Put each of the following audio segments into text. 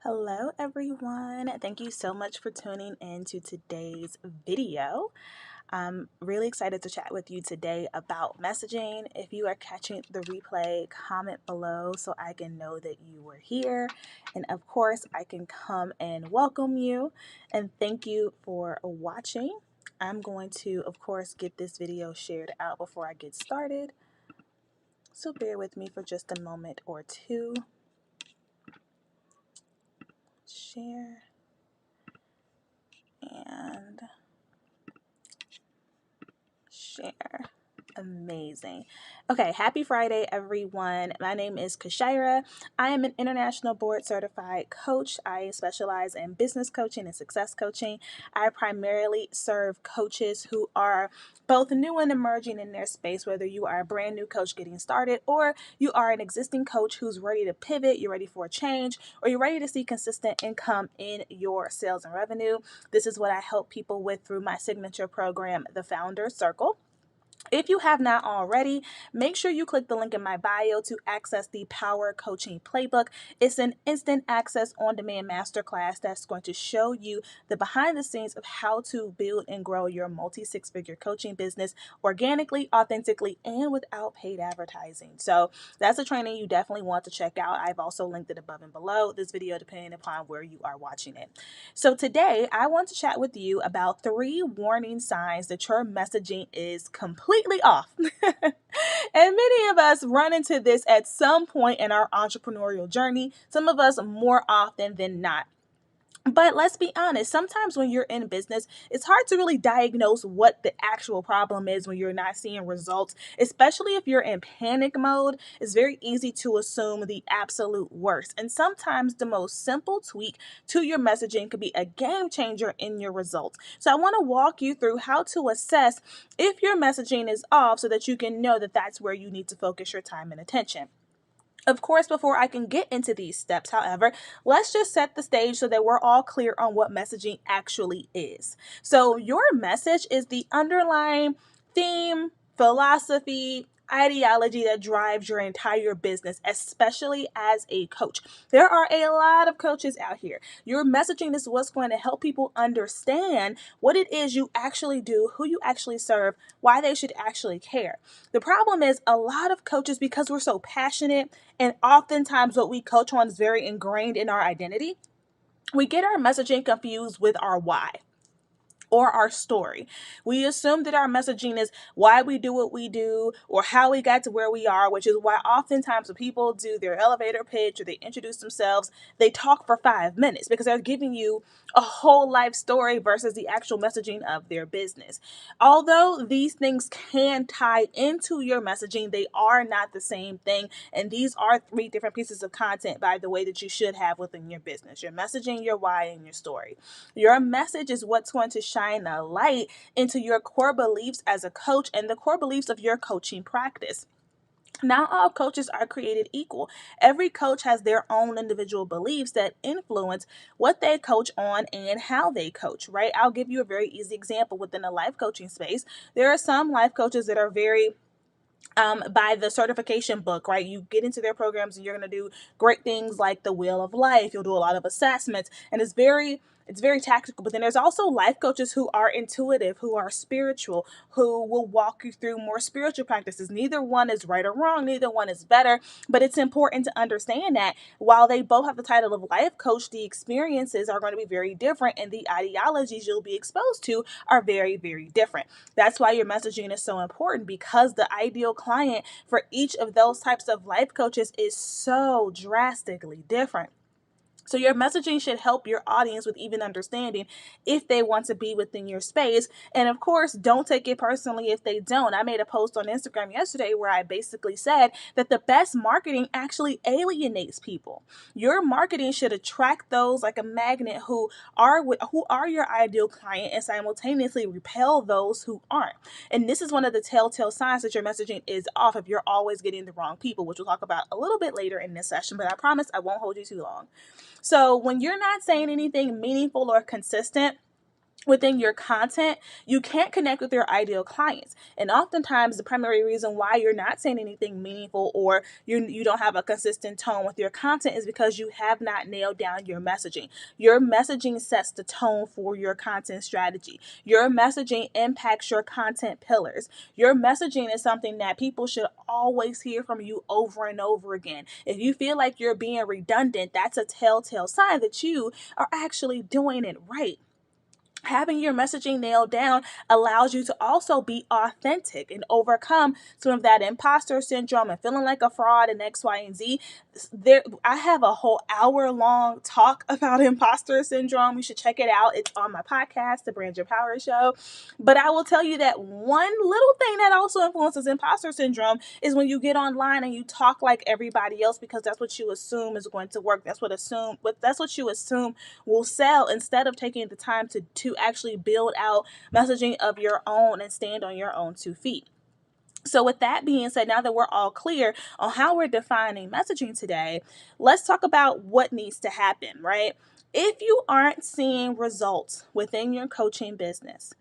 Hello everyone. Thank you so much for tuning in to today's video. I'm really excited to chat with you today about messaging. If you are catching the replay, comment below so I can know that you were here. And of course, I can come and welcome you and thank you for watching. I'm going to, of course, get this video shared out before I get started. So bear with me for just a moment or two. Share. And share. Amazing. Okay, happy Friday, everyone. My name is Kyshira. I am an international board certified coach. I specialize in business coaching and success coaching. I primarily serve coaches who are both new and emerging in their space, whether you are a brand new coach getting started or you are an existing coach who's ready to pivot, you're ready for a change, or you're ready to see consistent income in your sales and revenue. This is what I help people with through my signature program, the Founder Circle. If you have not already, make sure you click the link in my bio to access the Power Coaching Playbook. It's an instant access on-demand masterclass that's going to show you the behind the scenes of how to build and grow your multi-six-figure coaching business organically, authentically, and without paid advertising. So that's a training you definitely want to check out. I've also linked it above and below this video depending upon where you are watching it. So today I want to chat with you about 3 warning signs that your messaging is completely off. And many of us run into this at some point in our entrepreneurial journey, some of us more often than not. But let's be honest, sometimes when you're in business, it's hard to really diagnose what the actual problem is when you're not seeing results, especially if you're in panic mode. It's very easy to assume the absolute worst. And sometimes the most simple tweak to your messaging could be a game changer in your results. So I want to walk you through how to assess if your messaging is off so that you can know that that's where you need to focus your time and attention. Of course, before I can get into these steps, however, let's just set the stage so that we're all clear on what messaging actually is. So your message is the underlying theme, philosophy, ideology that drives your entire business, especially as a coach. There are a lot of coaches out here. Your messaging is what's going to help people understand what it is you actually do, who you actually serve, why they should actually care. The problem is a lot of coaches, because we're so passionate and oftentimes what we coach on is very ingrained in our identity, we get our messaging confused with our why or our story. We assume that our messaging is why we do what we do or how we got to where we are, which is why oftentimes when people do their elevator pitch or they introduce themselves, they talk for 5 minutes because they're giving you a whole life story versus the actual messaging of their business. Although these things can tie into your messaging, they are not the same thing. And these are 3 different pieces of content, by the way, that you should have within your business: your messaging, your why, and your story. Your message is what's going to shine a light into your core beliefs as a coach and the core beliefs of your coaching practice. Not all coaches are created equal. Every coach has their own individual beliefs that influence what they coach on and how they coach, right? I'll give you a very easy example within the life coaching space. There are some life coaches that are very by the certification book, right? You get into their programs and you're going to do great things like the Wheel of Life. You'll do a lot of assessments and it's very tactical. But then there's also life coaches who are intuitive, who are spiritual, who will walk you through more spiritual practices. Neither one is right or wrong. Neither one is better. But it's important to understand that while they both have the title of life coach, the experiences are going to be very different and the ideologies you'll be exposed to are very, very different. That's why your messaging is so important, because the ideal client for each of those types of life coaches is so drastically different. So your messaging should help your audience with even understanding if they want to be within your space. And of course, don't take it personally if they don't. I made a post on Instagram yesterday where I basically said that the best marketing actually alienates people. Your marketing should attract those like a magnet who are your ideal client and simultaneously repel those who aren't. And this is one of the telltale signs that your messaging is off if you're always getting the wrong people, which we'll talk about a little bit later in this session, but I promise I won't hold you too long. So when you're not saying anything meaningful or consistent, within your content, you can't connect with your ideal clients. And oftentimes the primary reason why you're not saying anything meaningful or you don't have a consistent tone with your content is because you have not nailed down your messaging. Your messaging sets the tone for your content strategy. Your messaging impacts your content pillars. Your messaging is something that people should always hear from you over and over again. If you feel like you're being redundant, that's a telltale sign that you are actually doing it right. Having your messaging nailed down allows you to also be authentic and overcome some of that imposter syndrome and feeling like a fraud and X, Y, and Z. I have a whole hour-long talk about imposter syndrome. You should check it out. It's on my podcast, The Brand Your Power Show. But I will tell you that one little thing that also influences imposter syndrome is when you get online and you talk like everybody else because that's what you assume is going to work. That's what you assume will sell, instead of taking the time to actually build out messaging of your own and stand on your own 2 feet. So with that being said, now that we're all clear on how we're defining messaging today, let's talk about what needs to happen, right? If you aren't seeing results within your coaching business,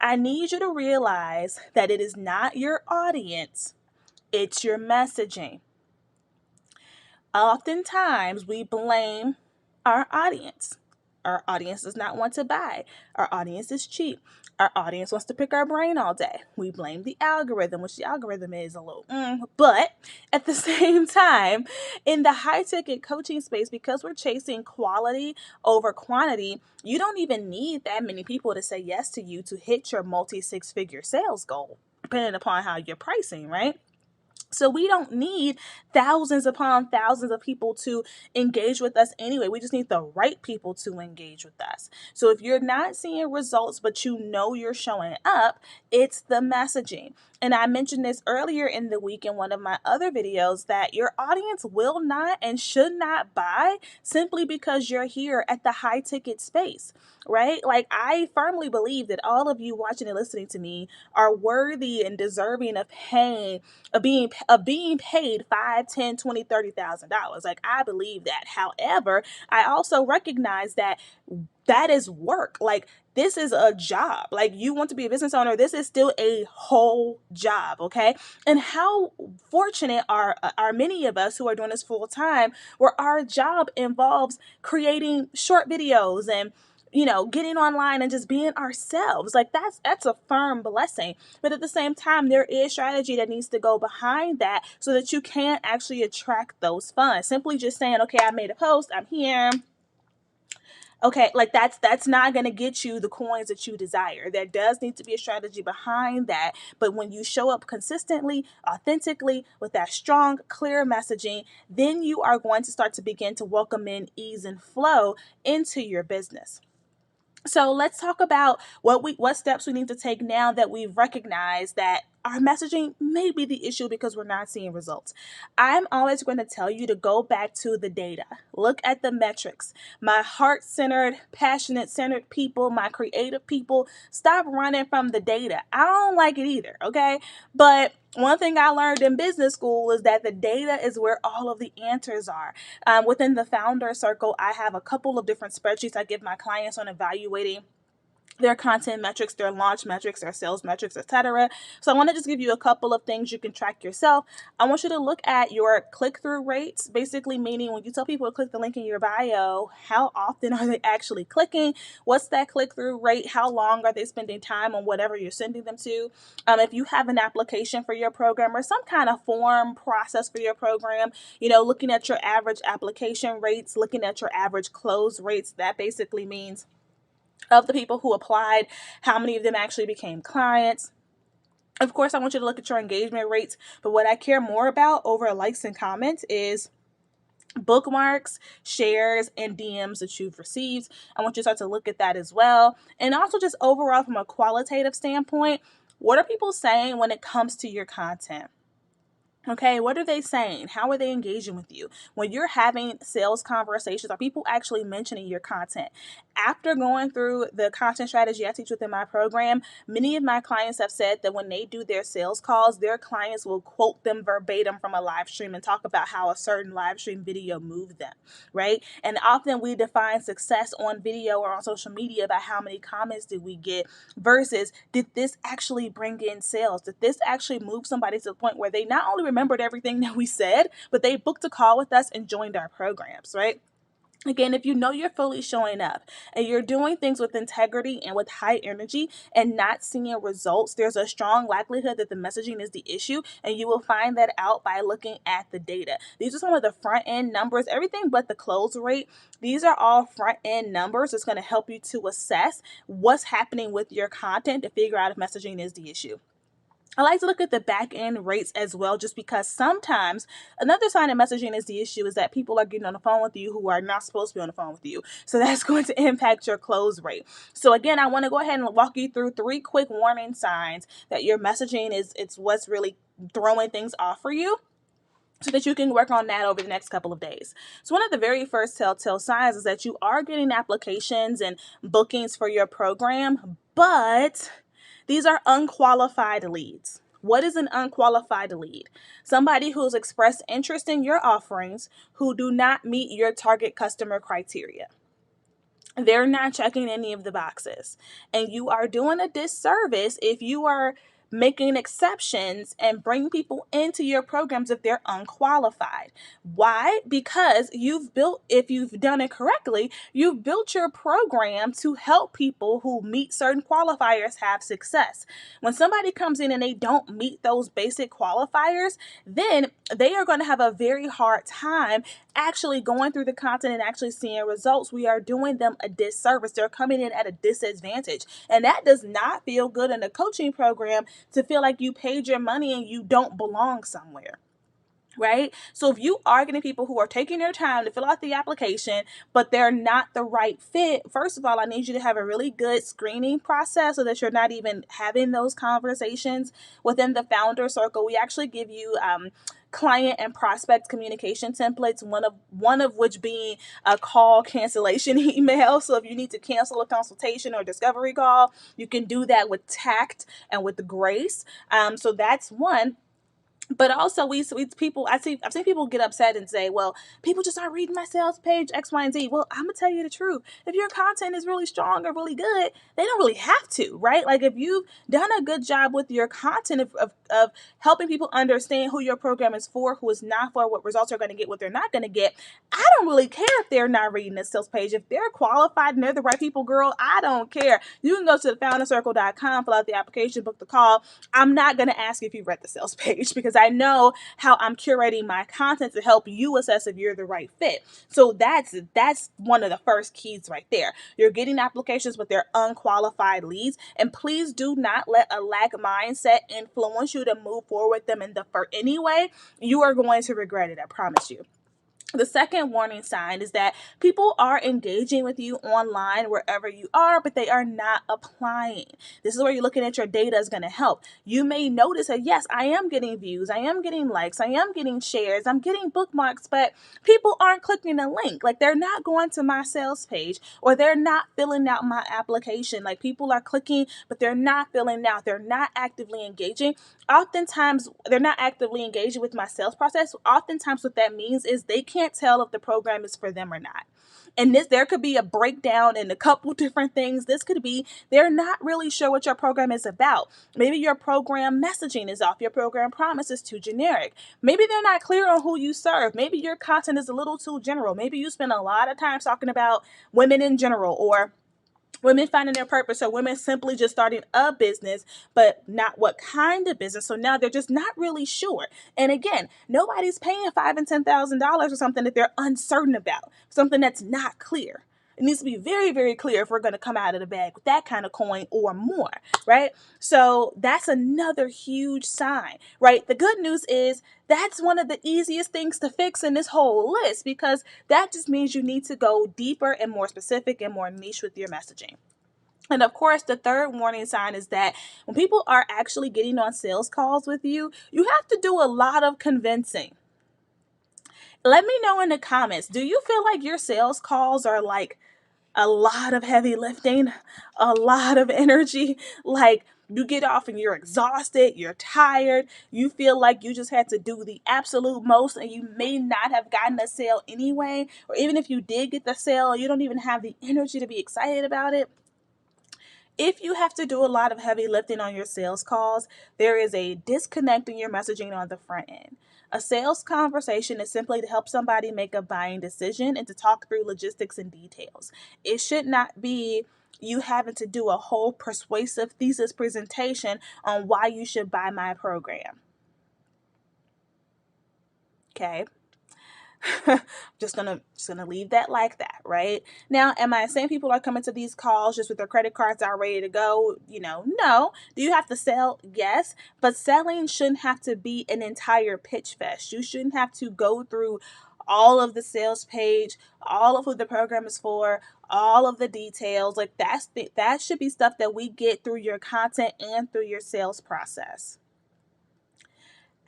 I need you to realize that it is not your audience, it's your messaging. Oftentimes we blame our audience. Our audience does not want to buy. Our audience is cheap. Our audience wants to pick our brain all day. We blame the algorithm, which the algorithm is a little, but at the same time, in the high ticket coaching space, because we're chasing quality over quantity, you don't even need that many people to say yes to you to hit your multi-6-figure sales goal, depending upon how you're pricing, right? So we don't need thousands upon thousands of people to engage with us anyway. We just need the right people to engage with us. So if you're not seeing results, but you know you're showing up, it's the messaging. And I mentioned this earlier in the week in one of my other videos that your audience will not and should not buy simply because you're here at the high ticket space, right? Like, I firmly believe that all of you watching and listening to me are worthy and deserving of being paid $5, $10, $20, $30,000. Like, I believe that. However, I also recognize that is work. Like, this is a job. Like, you want to be a business owner, this is still a whole job, okay? And how fortunate are many of us who are doing this full time, where our job involves creating short videos and getting online and just being ourselves. Like, that's a firm blessing. But at the same time, there is strategy that needs to go behind that so that you can actually attract those funds. Simply just saying, okay, I made a post, I'm here. Okay, like that's not going to get you the coins that you desire. There does need to be a strategy behind that. But when you show up consistently, authentically, with that strong, clear messaging, then you are going to start to begin to welcome in ease and flow into your business. So let's talk about what steps we need to take now that we've recognized that our messaging may be the issue because we're not seeing results. I'm always going to tell you to go back to the data. Look at the metrics. My heart-centered, passionate-centered people, my creative people, stop running from the data. I don't like it either, okay? But one thing I learned in business school is that the data is where all of the answers are. Within the founder circle, I have a couple of different spreadsheets I give my clients on evaluating their content metrics, their launch metrics, their sales metrics, etc. So I want to just give you a couple of things you can track yourself. I want you to look at your click-through rates, basically meaning when you tell people to click the link in your bio, how often are they actually clicking? What's that click-through rate? How long are they spending time on whatever you're sending them to? If you have an application for your program or some kind of form process for your program, looking at your average application rates, looking at your average close rates, that basically means of the people who applied, how many of them actually became clients. Of course, I want you to look at your engagement rates, but what I care more about over likes and comments is bookmarks, shares, and DMs that you've received. I want you to start to look at that as well. And also just overall from a qualitative standpoint, what are people saying when it comes to your content? Okay, what are they saying? How are they engaging with you? When you're having sales conversations, are people actually mentioning your content? After going through the content strategy I teach within my program, many of my clients have said that when they do their sales calls, their clients will quote them verbatim from a live stream and talk about how a certain live stream video moved them, right? And often we define success on video or on social media by how many comments did we get versus did this actually bring in sales? Did this actually move somebody to the point where they not only remembered everything that we said, but they booked a call with us and joined our programs, right? Again, if you know you're fully showing up and you're doing things with integrity and with high energy and not seeing results, there's a strong likelihood that the messaging is the issue, and you will find that out by looking at the data. These are some of the front end numbers, everything but the close rate. These are all front end numbers. It's going to help you to assess what's happening with your content to figure out if messaging is the issue. I like to look at the back end rates as well, just because sometimes another sign of messaging is the issue is that people are getting on the phone with you who are not supposed to be on the phone with you. So that's going to impact your close rate. So again, I want to go ahead and walk you through 3 quick warning signs that your messaging it's what's really throwing things off for you, so that you can work on that over the next couple of days. So one of the very first telltale signs is that you are getting applications and bookings for your program, but these are unqualified leads. What is an unqualified lead? Somebody who's expressed interest in your offerings who do not meet your target customer criteria. They're not checking any of the boxes. And you are doing a disservice if you are making exceptions and bring people into your programs if they're unqualified. Why? Because if you've done it correctly, you've built your program to help people who meet certain qualifiers have success. When somebody comes in and they don't meet those basic qualifiers, then they are going to have a very hard time actually going through the content and actually seeing results. We are doing them a disservice. They're coming in at a disadvantage. And that does not feel good in a coaching program, to feel like you paid your money and you don't belong somewhere. Right? So if you are getting people who are taking their time to fill out the application, but they're not the right fit, first of all, I need you to have a really good screening process so that you're not even having those conversations within the founder circle. We actually give you client and prospect communication templates, one of which being a call cancellation email. So if you need to cancel a consultation or discovery call, you can do that with tact and with grace. So that's one. But also I've seen people get upset and say, well, people just aren't reading my sales page, X, Y, and Z. Well, I'm gonna tell you the truth. If your content is really strong or really good, they don't really have to, right? Like if you've done a good job with your content of helping people understand who your program is for, who is not for, what results they're gonna get, what they're not gonna get, I don't really care if they're not reading the sales page. If they're qualified and they're the right people, girl, I don't care. You can go to thefoundercircle.com, fill out the application, book the call. I'm not gonna ask if you read the sales page, because I know how I'm curating my content to help you assess if you're the right fit. So that's one of the first keys right there. You're getting applications, but they're unqualified leads. And please do not let a lack mindset influence you to move forward with them in the first anyway. You are going to regret it, I promise you. The second warning sign is that people are engaging with you online wherever you are, but they are not applying. This is where you're looking at your data is going to help. You may notice that, yes, I am getting views, I am getting likes, I am getting shares, I'm getting bookmarks, but people aren't clicking the link. Like they're not going to my sales page, or they're not filling out my application. Like people are clicking, but they're not filling out. They're not actively engaging. Oftentimes, they're not actively engaging with my sales process. Oftentimes, what that means is they can't tell if the program is for them or not. And there could be a breakdown in a couple different things. This could be they're not really sure what your program is about. Maybe your program messaging is off. Your program promise is too generic. Maybe they're not clear on who you serve. Maybe your content is a little too general. Maybe you spend a lot of time talking about women in general, or women finding their purpose, or women simply just starting a business, but not what kind of business. So now they're just not really sure. And again, nobody's paying $5,000 and $10,000 or something that they're uncertain about, something that's not clear. It needs to be very, very clear if we're going to come out of the bag with that kind of coin or more, right? So that's another huge sign, right? The good news is that's one of the easiest things to fix in this whole list, because that just means you need to go deeper and more specific and more niche with your messaging. And of course, the third warning sign is that when people are actually getting on sales calls with you, you have to do a lot of convincing. Let me know in the comments, do you feel like your sales calls are like a lot of heavy lifting, a lot of energy? Like you get off and you're exhausted, you're tired, you feel like you just had to do the absolute most and you may not have gotten a sale anyway, or even if you did get the sale, you don't even have the energy to be excited about it. If you have to do a lot of heavy lifting on your sales calls, there is a disconnect in your messaging on the front end. A sales conversation is simply to help somebody make a buying decision and to talk through logistics and details. It should not be you having to do a whole persuasive thesis presentation on why you should buy my program. Okay? just gonna leave that like that, right? Now, am I saying people are coming to these calls just with their credit cards out ready to go? No. Do you have to sell? Yes, but selling shouldn't have to be an entire pitch fest. You shouldn't have to go through all of the sales page, all of who the program is for, all of the details. Like that should be stuff that we get through your content and through your sales process.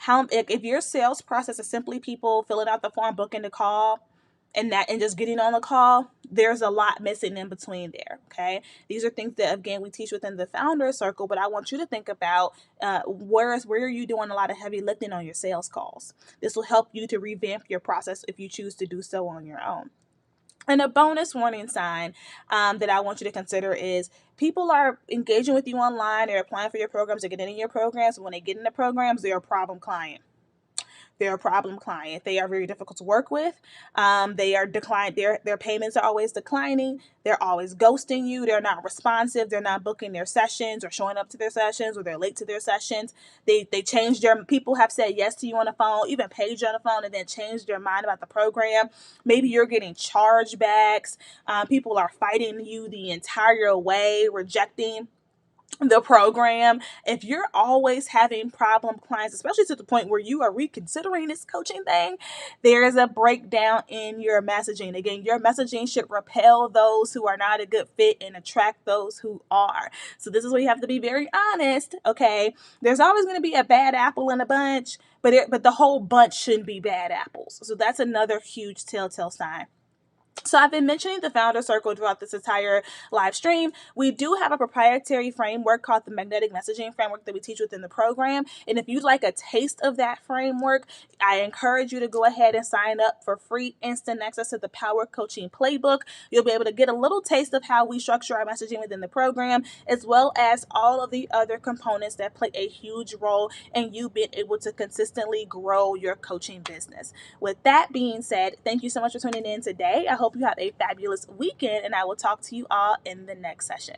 If your sales process is simply people filling out the form, booking the call, and just getting on the call, there's a lot missing in between there. Okay, these are things that again we teach within the founder circle, but I want you to think about where are you doing a lot of heavy lifting on your sales calls. This will help you to revamp your process if you choose to do so on your own. And a bonus warning sign that I want you to consider is people are engaging with you online, they're applying for your programs, they're getting in your programs. When they get in the programs, they're a problem client. They're a problem client. They are very difficult to work with. They are declined. Their payments are always declining. They're always ghosting you. They're not responsive. They're not booking their sessions or showing up to their sessions, or they're late to their sessions. They changed their, people have said yes to you on the phone, even paid you on the phone, and then changed their mind about the program. Maybe you're getting chargebacks. People are fighting you the entire way, rejecting the program. If you're always having problem clients, especially to the point where you are reconsidering this coaching thing, there is a breakdown in your messaging. Again, your messaging should repel those who are not a good fit and attract those who are. So this is where you have to be very honest. Okay, there's always going to be a bad apple in a bunch, but the whole bunch shouldn't be bad apples. So that's another huge telltale sign. So I've been mentioning the founder circle throughout this entire live stream. We do have a proprietary framework called the magnetic messaging framework that we teach within the program. And if you'd like a taste of that framework, I encourage you to go ahead and sign up for free instant access to the Power Coaching Playbook. You'll be able to get a little taste of how we structure our messaging within the program, as well as all of the other components that play a huge role in you being able to consistently grow your coaching business. With that being said, thank you so much for tuning in today. I hope you have a fabulous weekend, and I will talk to you all in the next session.